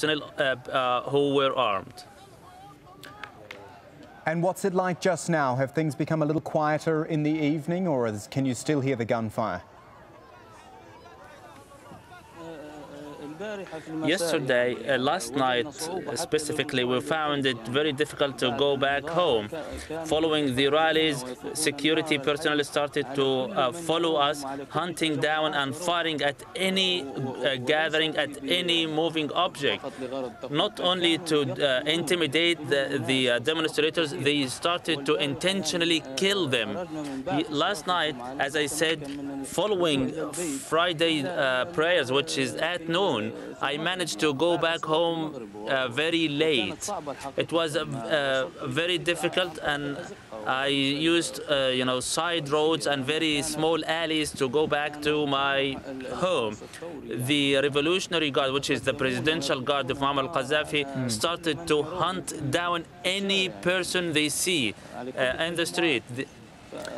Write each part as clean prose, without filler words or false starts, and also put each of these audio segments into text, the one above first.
personnel who were armed. And what's it like just now? Have things become a little quieter in the evening, or can you still hear the gunfire? Yesterday, last night specifically, we found it very difficult to go back home. Following the rallies, security personnel started to follow us, hunting down and firing at any gathering, at any moving object. Not only to intimidate the demonstrators, they started to intentionally kill them. Last night, as I said, following Friday prayers, which is at noon, I managed to go back home very late. It was very difficult, and I used side roads and very small alleys to go back to my home. The Revolutionary Guard, which is the presidential guard of Muammar al-Qaddafi, started to hunt down any person they see in the street.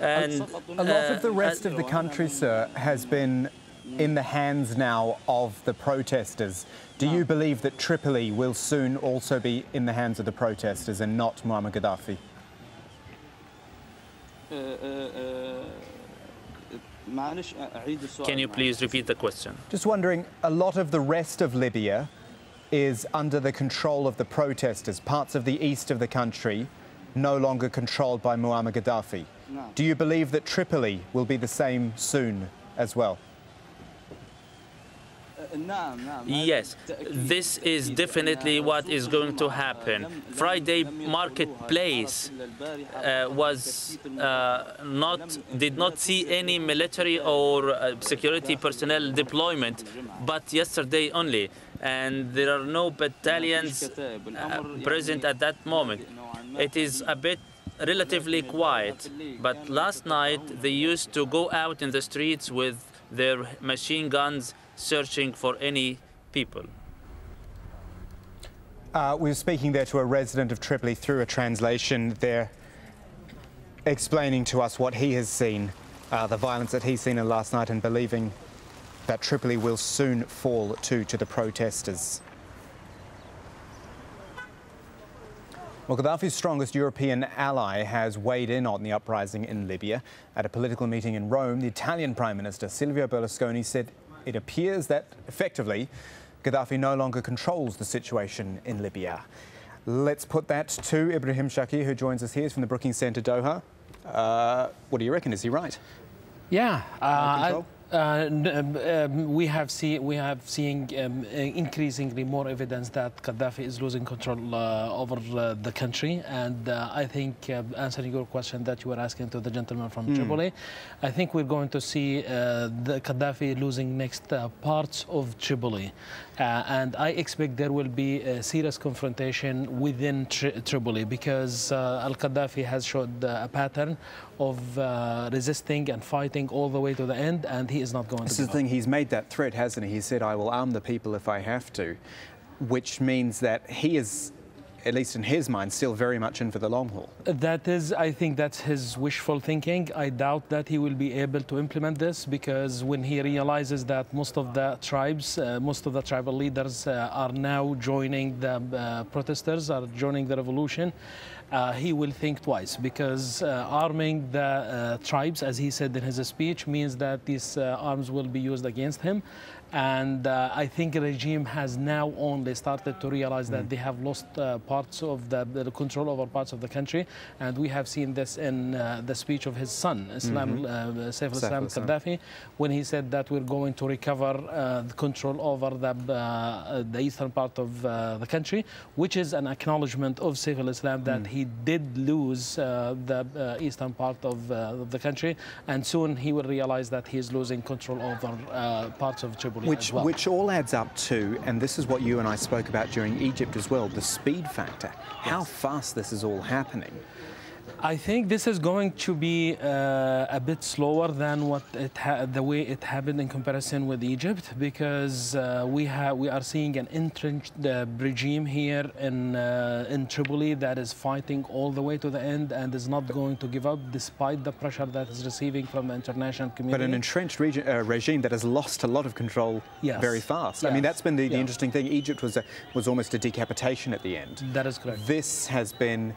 And a lot of the rest of the country, sir, has been in the hands now of the protesters. Do you believe that Tripoli will soon also be in the hands of the protesters and not Muammar Gaddafi? Can you please repeat the question? Just wondering, a lot of the rest of Libya is under the control of the protesters, parts of the east of the country no longer controlled by Muammar Gaddafi. Do you believe that Tripoli will be the same soon as well? Yes, this is definitely what is going to happen. Friday marketplace did not see any military or security personnel deployment, but yesterday only, and there are no battalions present at that moment. It is a bit relatively quiet, but last night they used to go out in the streets with their machine guns searching for any people. We were speaking there to a resident of Tripoli through a translation there, explaining to us what he has seen, the violence that he's seen last night, and believing that Tripoli will soon fall to the protesters. Well, Gaddafi's strongest European ally has weighed in on the uprising in Libya. At a political meeting in Rome, the Italian Prime Minister Silvio Berlusconi said it appears that, effectively, Gaddafi no longer controls the situation in Libya. Let's put that to Ibrahim Shakir, who joins us here from the Brookings Centre, Doha. What do you reckon? Is he right? Yeah, we have seen increasingly more evidence that Gaddafi is losing control over the country. And I think, answering your question that you were asking to the gentleman from Tripoli, I think we're going to see the Gaddafi losing next parts of Tripoli. And I expect there will be a serious confrontation within Tripoli, because al-Gaddafi has showed a pattern of resisting and fighting all the way to the end, and he is not going to. This is the thing, he's made that threat, hasn't he? He said, I will arm the people if I have to, which means that he is, at least in his mind, still very much in for the long haul. That is, I think that's his wishful thinking. I doubt that he will be able to implement this, because when he realizes that most of the tribes, most of the tribal leaders are now joining the protesters, are joining the revolution, he will think twice, because arming the tribes, as he said in his speech, means that these arms will be used against him. And I think the regime has now only started to realize that they have lost parts of the control over parts of the country. And we have seen this in the speech of his son, Saif al-Islam Gaddafi, when he said that we're going to recover the control over the eastern part of the country, which is an acknowledgement of Saif al-Islam that he did lose the eastern part of the country. And soon he will realize that he is losing control over parts of Tripoli. Which all adds up to, and this is what you and I spoke about during Egypt as well, the speed factor. How fast this is all happening. I think this is going to be a bit slower than what the way it happened in comparison with Egypt, because we are seeing an entrenched regime here in Tripoli that is fighting all the way to the end and is not going to give up despite the pressure that is receiving from the international community. But an entrenched regime that has lost a lot of control very fast. Yes. I mean, that's been the interesting thing. Egypt was almost a decapitation at the end. That is correct. This has been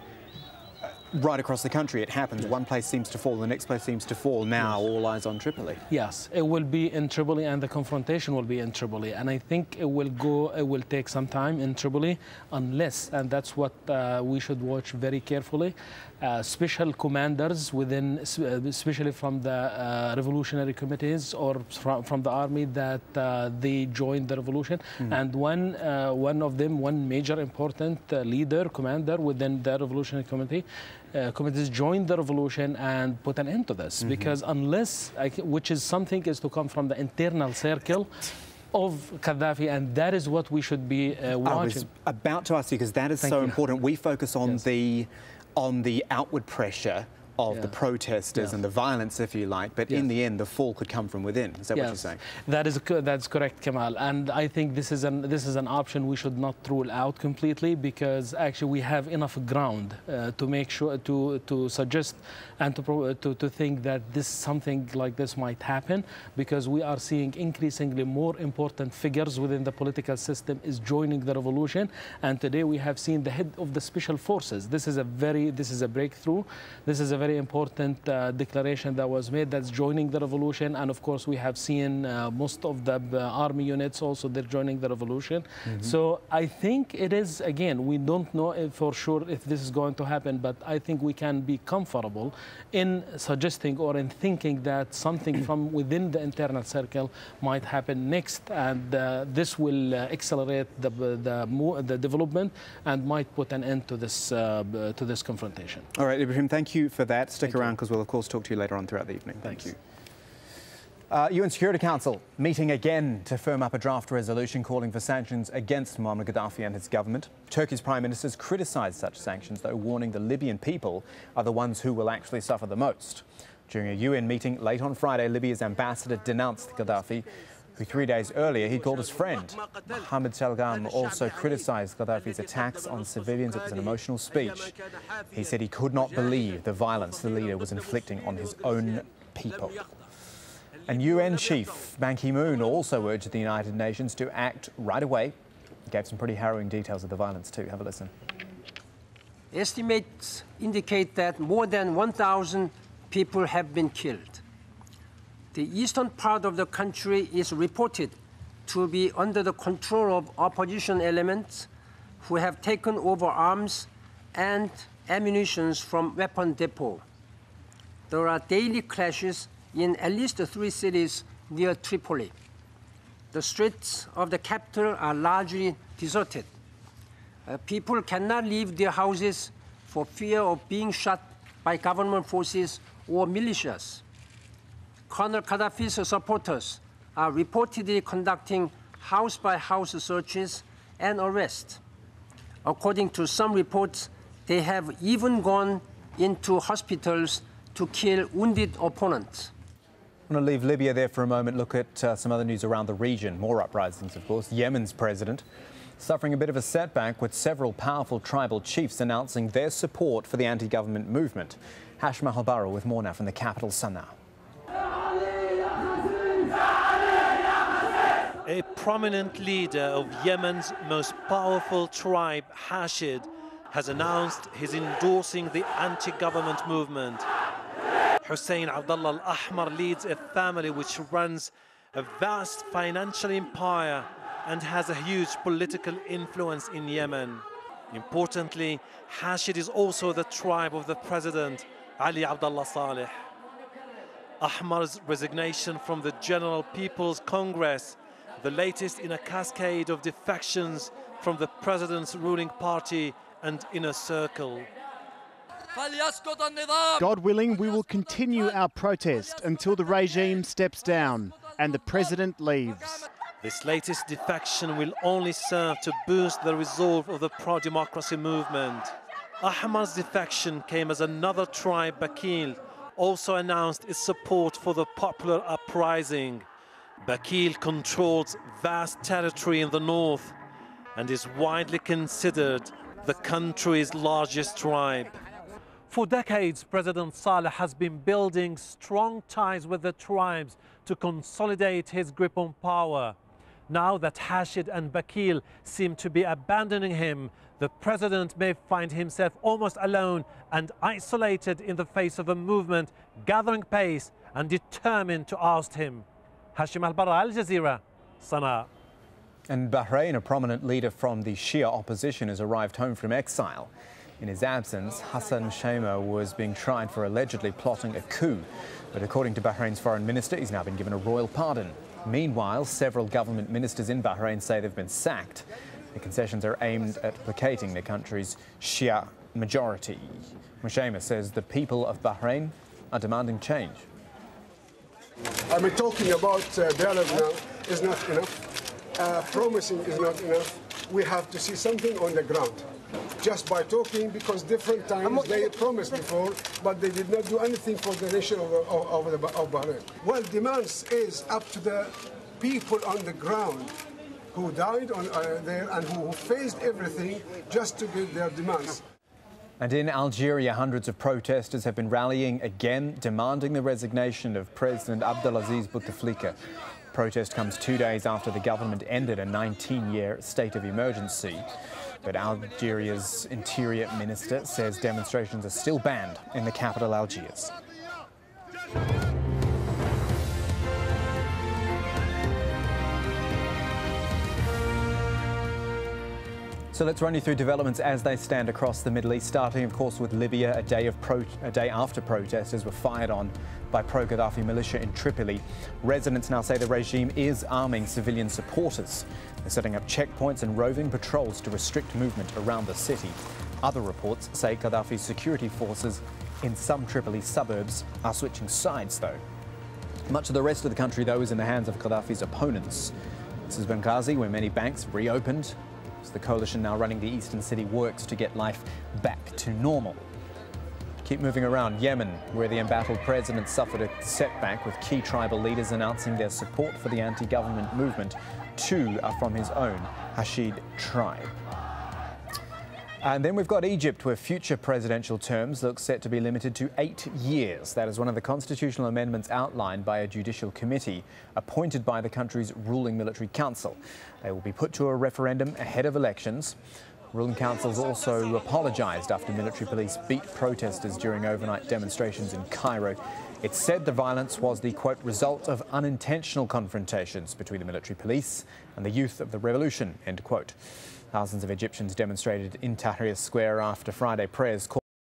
right across the country. It happens. Yes. One place seems to fall, the next place seems to fall. Now all eyes on Tripoli. Yes, it will be in Tripoli, and the confrontation will be in Tripoli. And I think it will take some time in Tripoli, unless, and that's what we should watch very carefully, special commanders within, especially from the revolutionary committees or from the army, that they joined the revolution. And one of them, one major important leader, commander within the revolutionary committees joined the revolution and put an end to this. Because unless, which is something is to come from the internal circle of Gaddafi, and that is what we should be watching. I was about to ask you, because that is so important. We focus on the outward pressure of the protesters and the violence, if you like, but in the end, the fall could come from within. Is that what you're saying? That's correct, Kamal. And I think this is an option we should not rule out completely, because actually we have enough ground to make sure to suggest and to think that something like this might happen, because we are seeing increasingly more important figures within the political system is joining the revolution. And today we have seen the head of the special forces. This is a breakthrough. This is a very important declaration that was made, that's joining the revolution. And of course we have seen most of the army units also, they're joining the revolution. So I think it is, again, we don't know for sure if this is going to happen, but I think we can be comfortable in suggesting or in thinking that something from within the internal circle might happen next, and this will accelerate the development and might put an end to this confrontation. All right, Ibrahim, thank you for that. Stick around, because we'll, of course, talk to you later on throughout the evening. Thank you. UN Security Council meeting again to firm up a draft resolution calling for sanctions against Muammar Gaddafi and his government. Turkey's Prime Minister has criticised such sanctions, though warning the Libyan people are the ones who will actually suffer the most. During a UN meeting late on Friday, Libya's ambassador denounced Gaddafi, who 3 days earlier he called his friend. Mohammed Shalgam also criticised Gaddafi's attacks on civilians. It was an emotional speech. He said he could not believe the violence the leader was inflicting on his own people. And UN Chief Ban Ki-moon also urged the United Nations to act right away. He gave some pretty harrowing details of the violence too. Have a listen. Estimates indicate that more than 1,000 people have been killed. The eastern part of the country is reported to be under the control of opposition elements who have taken over arms and ammunition from weapon depot. There are daily clashes in at least 3 cities near Tripoli. The streets of the capital are largely deserted. People cannot leave their houses for fear of being shot by government forces or militias. Colonel Gaddafi's supporters are reportedly conducting house-by-house searches and arrests. According to some reports, they have even gone into hospitals to kill wounded opponents. I'm going to leave Libya there for a moment, look at some other news around the region. More uprisings, of course. Yemen's president suffering a bit of a setback, with several powerful tribal chiefs announcing their support for the anti-government movement. Hashim Al-Barra with more now from the capital, Sana'a. A prominent leader of Yemen's most powerful tribe, Hashid, has announced he's endorsing the anti-government movement. Hussein Abdullah Al-Ahmar leads a family which runs a vast financial empire and has a huge political influence in Yemen. Importantly, Hashid is also the tribe of the president, Ali Abdullah Saleh. Ahmar's resignation from the General People's Congress, the latest in a cascade of defections from the president's ruling party and inner circle. God willing, we will continue our protest until the regime steps down and the president leaves. This latest defection will only serve to boost the resolve of the pro-democracy movement. Ahmad's defection came as another tribe, Bakil, also announced its support for the popular uprising. Bakil controls vast territory in the north and is widely considered the country's largest tribe. For decades, President Saleh has been building strong ties with the tribes to consolidate his grip on power. Now that Hashid and Bakil seem to be abandoning him, the president may find himself almost alone and isolated in the face of a movement gathering pace and determined to oust him. Hashim Al-Barra, AlJazeera, Sana'a. In Bahrain, a prominent leader from the Shia opposition has arrived home from exile. In his absence, Hassan Sheikh was being tried for allegedly plotting a coup. But according to Bahrain's foreign minister, he's now been given a royal pardon. Meanwhile, several government ministers in Bahrain say they've been sacked. The concessions are aimed at placating the country's Shia majority. Sheikh says the people of Bahrain are demanding change. I mean, talking about dialogue now is not enough. Promising is not enough. We have to see something on the ground. Just by talking, because different times they promised before, but they did not do anything for the nation of Bahrain. Well, demands is up to the people on the ground who died there and who faced everything just to get their demands. And in Algeria, hundreds of protesters have been rallying again, demanding the resignation of President Abdelaziz Bouteflika. Protest comes 2 days after the government ended a 19-year state of emergency. But Algeria's interior minister says demonstrations are still banned in the capital, Algiers. So let's run you through developments as they stand across the Middle East, starting, of course, with Libya, a day after protesters were fired on by pro-Gaddafi militia in Tripoli. Residents now say the regime is arming civilian supporters. They're setting up checkpoints and roving patrols to restrict movement around the city. Other reports say Gaddafi's security forces in some Tripoli suburbs are switching sides, though. Much of the rest of the country, though, is in the hands of Gaddafi's opponents. This is Benghazi, where many banks reopened. The coalition now running the eastern city works to get life back to normal. Keep moving around Yemen, where the embattled president suffered a setback with key tribal leaders announcing their support for the anti-government movement. 2 are from his own Hashid tribe. And then we've got Egypt, where future presidential terms look set to be limited to 8 years. That is one of the constitutional amendments outlined by a judicial committee appointed by the country's ruling military council. They will be put to a referendum ahead of elections. Ruling councils also apologised after military police beat protesters during overnight demonstrations in Cairo. It said the violence was the, quote, result of unintentional confrontations between the military police and the youth of the revolution, end quote. Thousands of Egyptians demonstrated in Tahrir Square after Friday prayers